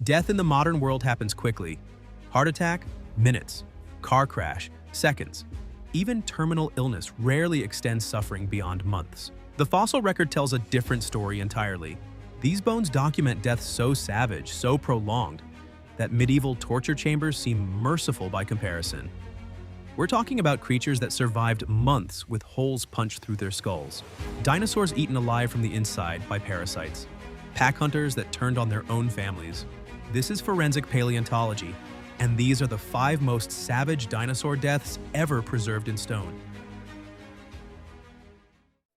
Death in the modern world happens quickly. Heart attack, minutes. Car crash, seconds. Even terminal illness rarely extends suffering beyond months. The fossil record tells a different story entirely. These bones document death so savage, so prolonged, that medieval torture chambers seem merciful by comparison. We're talking about creatures that survived months with holes punched through their skulls. Dinosaurs eaten alive from the inside by parasites. Pack hunters that turned on their own families. This is forensic paleontology, and these are the 5 most savage dinosaur deaths ever preserved in stone.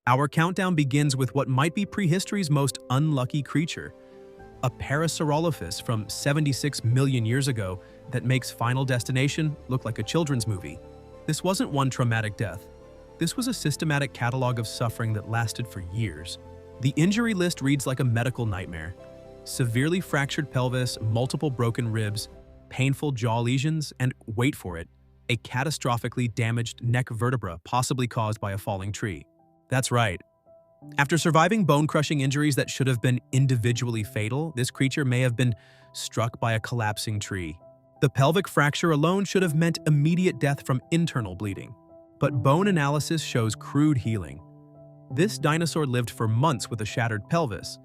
Our countdown begins with what might be prehistory's most unlucky creature, a Parasaurolophus from 76 million years ago that makes Final Destination look like a children's movie. This wasn't one traumatic death. This was a systematic catalog of suffering that lasted for years. The injury list reads like a medical nightmare. Severely fractured pelvis, multiple broken ribs, painful jaw lesions, and, wait for it, a catastrophically damaged neck vertebra possibly caused by a falling tree. That's right. After surviving bone-crushing injuries that should have been individually fatal, this creature may have been struck by a collapsing tree. The pelvic fracture alone should have meant immediate death from internal bleeding. But bone analysis shows crude healing. This dinosaur lived for months with a shattered pelvis.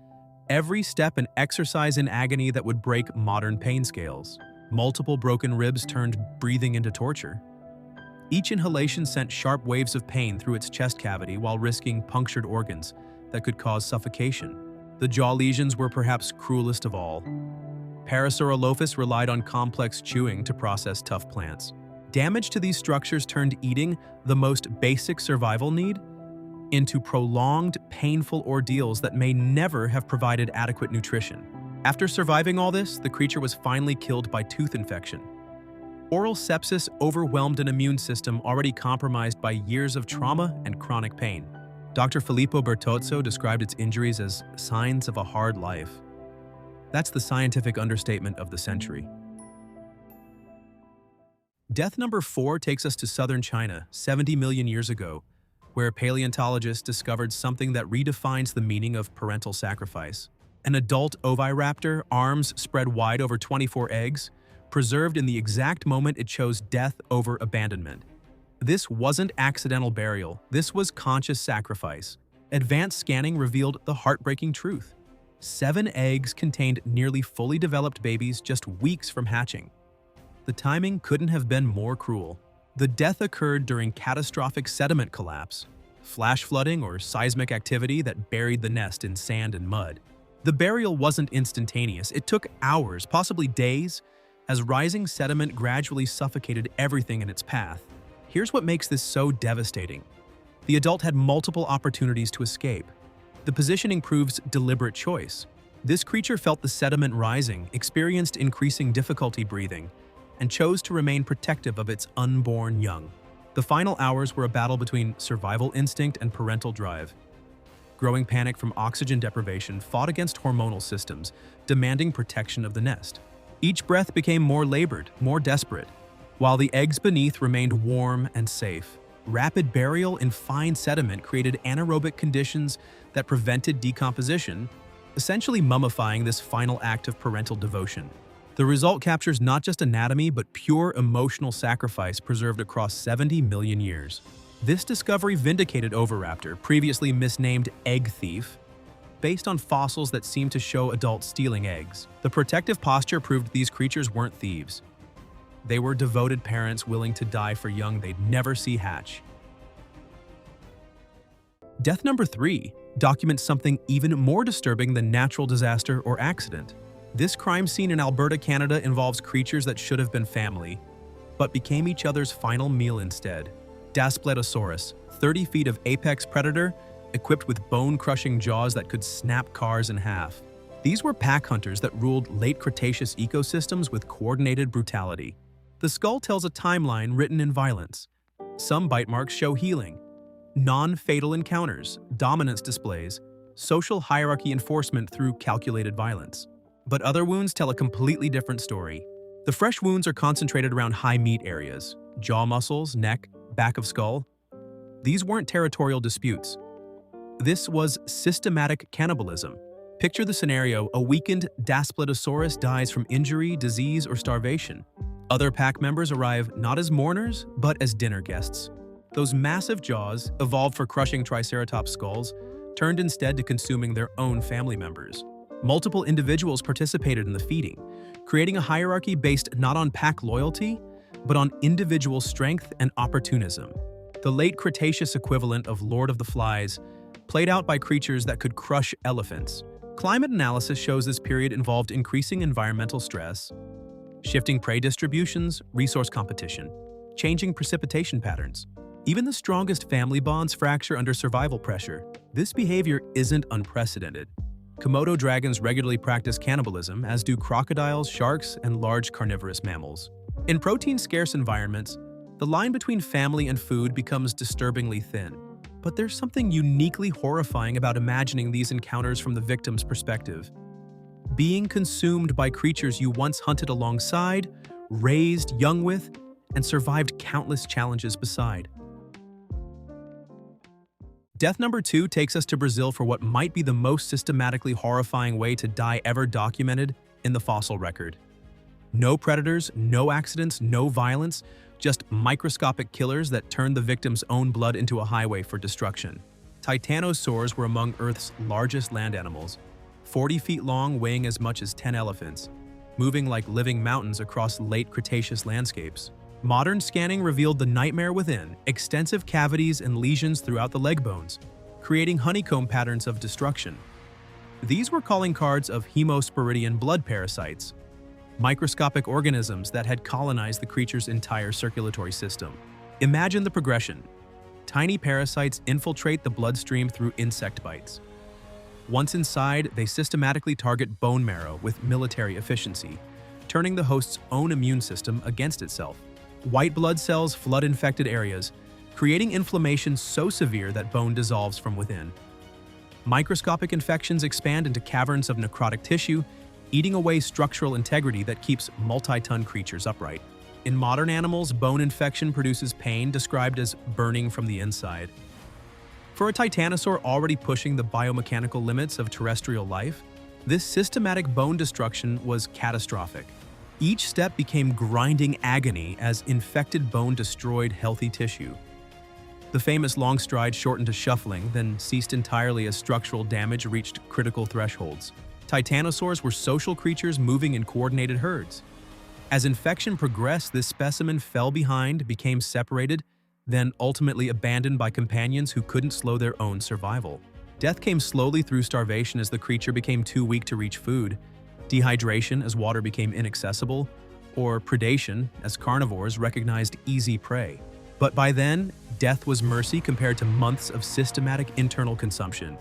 Every step an exercise in agony that would break modern pain scales. Multiple broken ribs turned breathing into torture. Each inhalation sent sharp waves of pain through its chest cavity while risking punctured organs that could cause suffocation. The jaw lesions were perhaps cruelest of all. Parasaurolophus relied on complex chewing to process tough plants. Damage to these structures turned eating, the most basic survival need, into prolonged, painful ordeals that may never have provided adequate nutrition. After surviving all this, the creature was finally killed by tooth infection. Oral sepsis overwhelmed an immune system already compromised by years of trauma and chronic pain. Dr. Filippo Bertozzo described its injuries as signs of a hard life. That's the scientific understatement of the century. Death number 4 takes us to southern China, 70 million years ago, where paleontologists discovered something that redefines the meaning of parental sacrifice. An adult Oviraptor, arms spread wide over 24 eggs, preserved in the exact moment it chose death over abandonment. This wasn't accidental burial, this was conscious sacrifice. Advanced scanning revealed the heartbreaking truth. 7 eggs contained nearly fully developed babies just weeks from hatching. The timing couldn't have been more cruel. The death occurred during catastrophic sediment collapse, flash flooding or seismic activity that buried the nest in sand and mud. The burial wasn't instantaneous, it took hours, possibly days, as rising sediment gradually suffocated everything in its path. Here's what makes this so devastating. The adult had multiple opportunities to escape. The positioning proves deliberate choice. This creature felt the sediment rising, experienced increasing difficulty breathing, and chose to remain protective of its unborn young. The final hours were a battle between survival instinct and parental drive. Growing panic from oxygen deprivation fought against hormonal systems, demanding protection of the nest. Each breath became more labored, more desperate, while the eggs beneath remained warm and safe. Rapid burial in fine sediment created anaerobic conditions that prevented decomposition, essentially mummifying this final act of parental devotion. The result captures not just anatomy, but pure emotional sacrifice preserved across 70 million years. This discovery vindicated Oviraptor, previously misnamed egg thief, based on fossils that seem to show adults stealing eggs. The protective posture proved these creatures weren't thieves. They were devoted parents willing to die for young they'd never see hatch. Death number 3 documents something even more disturbing than natural disaster or accident. This crime scene in Alberta, Canada involves creatures that should have been family, but became each other's final meal instead. Daspletosaurus, 30 feet of apex predator, equipped with bone-crushing jaws that could snap cars in half. These were pack hunters that ruled late Cretaceous ecosystems with coordinated brutality. The skull tells a timeline written in violence. Some bite marks show healing, non-fatal encounters, dominance displays, social hierarchy enforcement through calculated violence. But other wounds tell a completely different story. The fresh wounds are concentrated around high meat areas, jaw muscles, neck, back of skull. These weren't territorial disputes. This was systematic cannibalism. Picture the scenario: a weakened Daspletosaurus dies from injury, disease, or starvation. Other pack members arrive not as mourners, but as dinner guests. Those massive jaws, evolved for crushing Triceratops skulls, turned instead to consuming their own family members. Multiple individuals participated in the feeding, creating a hierarchy based not on pack loyalty, but on individual strength and opportunism. The late Cretaceous equivalent of Lord of the Flies, played out by creatures that could crush elephants. Climate analysis shows this period involved increasing environmental stress, shifting prey distributions, resource competition, changing precipitation patterns. Even the strongest family bonds fracture under survival pressure. This behavior isn't unprecedented. Komodo dragons regularly practice cannibalism, as do crocodiles, sharks, and large carnivorous mammals. In protein-scarce environments, the line between family and food becomes disturbingly thin. But there's something uniquely horrifying about imagining these encounters from the victim's perspective. Being consumed by creatures you once hunted alongside, raised young with, and survived countless challenges beside. Death number 2 takes us to Brazil for what might be the most systematically horrifying way to die ever documented in the fossil record. No predators, no accidents, no violence, just microscopic killers that turned the victim's own blood into a highway for destruction. Titanosaurs were among Earth's largest land animals, 40 feet long, weighing as much as 10 elephants, moving like living mountains across late Cretaceous landscapes. Modern scanning revealed the nightmare within: extensive cavities and lesions throughout the leg bones, creating honeycomb patterns of destruction. These were calling cards of hemosporidian blood parasites, microscopic organisms that had colonized the creature's entire circulatory system. Imagine the progression. Tiny parasites infiltrate the bloodstream through insect bites. Once inside, they systematically target bone marrow with military efficiency, turning the host's own immune system against itself. White blood cells flood infected areas, creating inflammation so severe that bone dissolves from within. Microscopic infections expand into caverns of necrotic tissue, eating away structural integrity that keeps multi-ton creatures upright. In modern animals, bone infection produces pain described as burning from the inside. For a titanosaur already pushing the biomechanical limits of terrestrial life, this systematic bone destruction was catastrophic. Each step became grinding agony as infected bone destroyed healthy tissue. The famous long stride shortened to shuffling, then ceased entirely as structural damage reached critical thresholds. Titanosaurs were social creatures moving in coordinated herds. As infection progressed, this specimen fell behind, became separated, then ultimately abandoned by companions who couldn't slow their own survival. Death came slowly through starvation as the creature became too weak to reach food, dehydration as water became inaccessible, or predation as carnivores recognized easy prey. But by then, death was mercy compared to months of systematic internal consumption.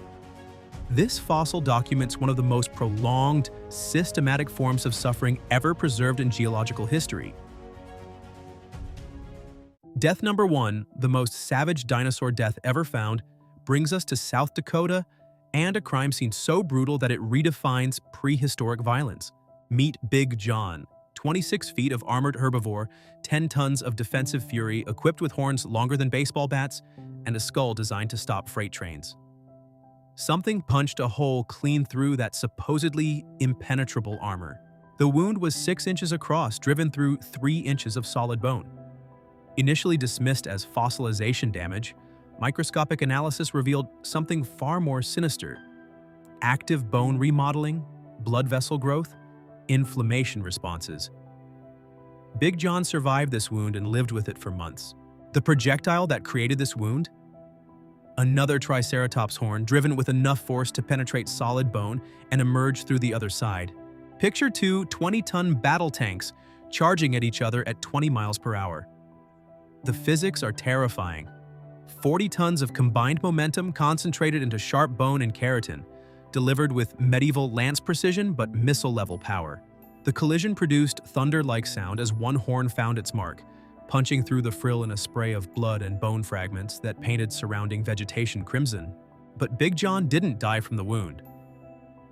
This fossil documents one of the most prolonged, systematic forms of suffering ever preserved in geological history. Death number 1, the most savage dinosaur death ever found, brings us to South Dakota and a crime scene so brutal that it redefines prehistoric violence. Meet Big John, 26 feet of armored herbivore, 10 tons of defensive fury, equipped with horns longer than baseball bats, and a skull designed to stop freight trains. Something punched a hole clean through that supposedly impenetrable armor. The wound was 6 inches across, driven through 3 inches of solid bone. Initially dismissed as fossilization damage, microscopic analysis revealed something far more sinister: active bone remodeling, blood vessel growth, inflammation responses. Big John survived this wound and lived with it for months. The projectile that created this wound? Another Triceratops horn driven with enough force to penetrate solid bone and emerge through the other side. Picture 2 20-ton battle tanks charging at each other at 20 miles per hour. The physics are terrifying. 40 tons of combined momentum concentrated into sharp bone and keratin, delivered with medieval lance precision but missile-level power. The collision produced thunder-like sound as one horn found its mark, punching through the frill in a spray of blood and bone fragments that painted surrounding vegetation crimson. But Big John didn't die from the wound.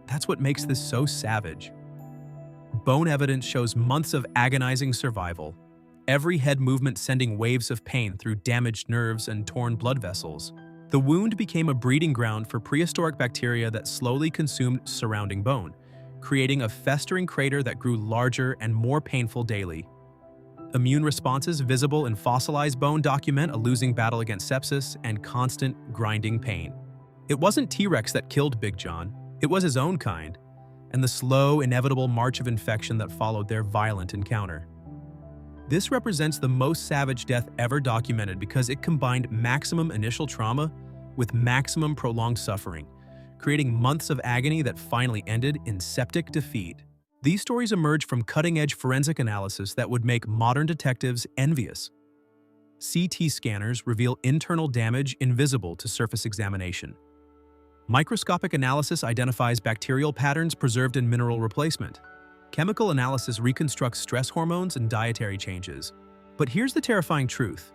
That's what makes this so savage. Bone evidence shows months of agonizing survival, every head movement sending waves of pain through damaged nerves and torn blood vessels. The wound became a breeding ground for prehistoric bacteria that slowly consumed surrounding bone, creating a festering crater that grew larger and more painful daily. Immune responses visible in fossilized bone document a losing battle against sepsis and constant grinding pain. It wasn't T-Rex that killed Big John, it was his own kind, and the slow, inevitable march of infection that followed their violent encounter. This represents the most savage death ever documented because it combined maximum initial trauma with maximum prolonged suffering, creating months of agony that finally ended in septic defeat. These stories emerge from cutting-edge forensic analysis that would make modern detectives envious. CT scanners reveal internal damage invisible to surface examination. Microscopic analysis identifies bacterial patterns preserved in mineral replacement. Chemical analysis reconstructs stress hormones and dietary changes. But here's the terrifying truth.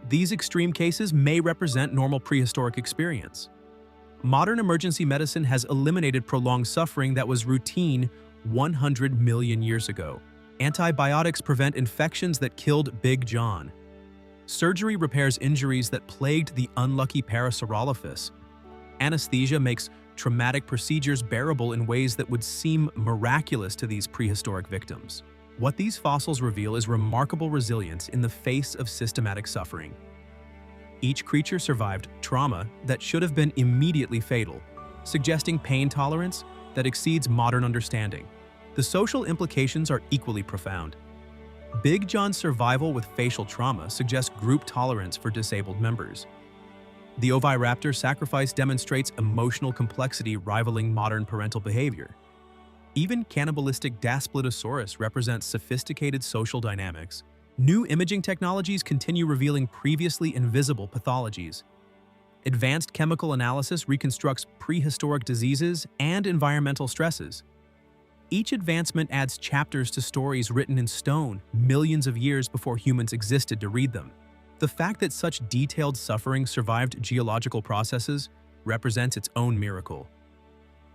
These extreme cases may represent normal prehistoric experience. Modern emergency medicine has eliminated prolonged suffering that was routine 100 million years ago. Antibiotics prevent infections that killed Big John. Surgery repairs injuries that plagued the unlucky Parasaurolophus. Anesthesia makes traumatic procedures bearable in ways that would seem miraculous to these prehistoric victims. What these fossils reveal is remarkable resilience in the face of systematic suffering. Each creature survived trauma that should have been immediately fatal, suggesting pain tolerance that exceeds modern understanding. The social implications are equally profound. Big John's survival with facial trauma suggests group tolerance for disabled members. The Oviraptor sacrifice demonstrates emotional complexity rivaling modern parental behavior. Even cannibalistic Daspletosaurus represents sophisticated social dynamics. New imaging technologies continue revealing previously invisible pathologies. Advanced chemical analysis reconstructs prehistoric diseases and environmental stresses. Each advancement adds chapters to stories written in stone millions of years before humans existed to read them. The fact that such detailed suffering survived geological processes represents its own miracle.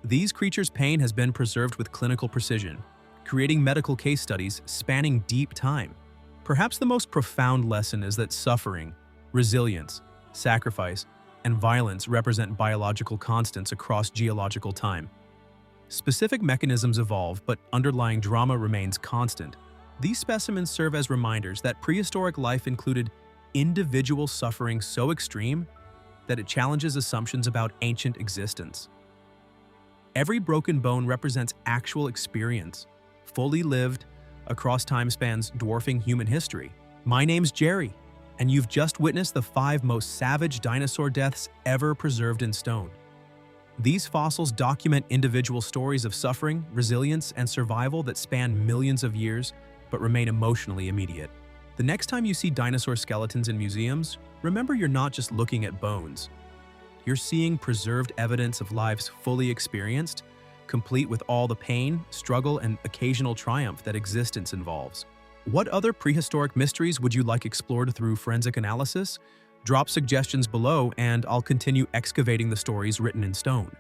These creatures' pain has been preserved with clinical precision, creating medical case studies spanning deep time. Perhaps the most profound lesson is that suffering, resilience, sacrifice, and violence represent biological constants across geological time. Specific mechanisms evolve, but underlying drama remains constant. These specimens serve as reminders that prehistoric life included individual suffering so extreme that it challenges assumptions about ancient existence. Every broken bone represents actual experience, fully lived across time spans dwarfing human history. My name's Jerry, and you've just witnessed the 5 most savage dinosaur deaths ever preserved in stone. These fossils document individual stories of suffering, resilience, and survival that span millions of years but remain emotionally immediate. The next time you see dinosaur skeletons in museums, remember you're not just looking at bones. You're seeing preserved evidence of lives fully experienced, complete with all the pain, struggle, and occasional triumph that existence involves. What other prehistoric mysteries would you like explored through forensic analysis? Drop suggestions below and I'll continue excavating the stories written in stone.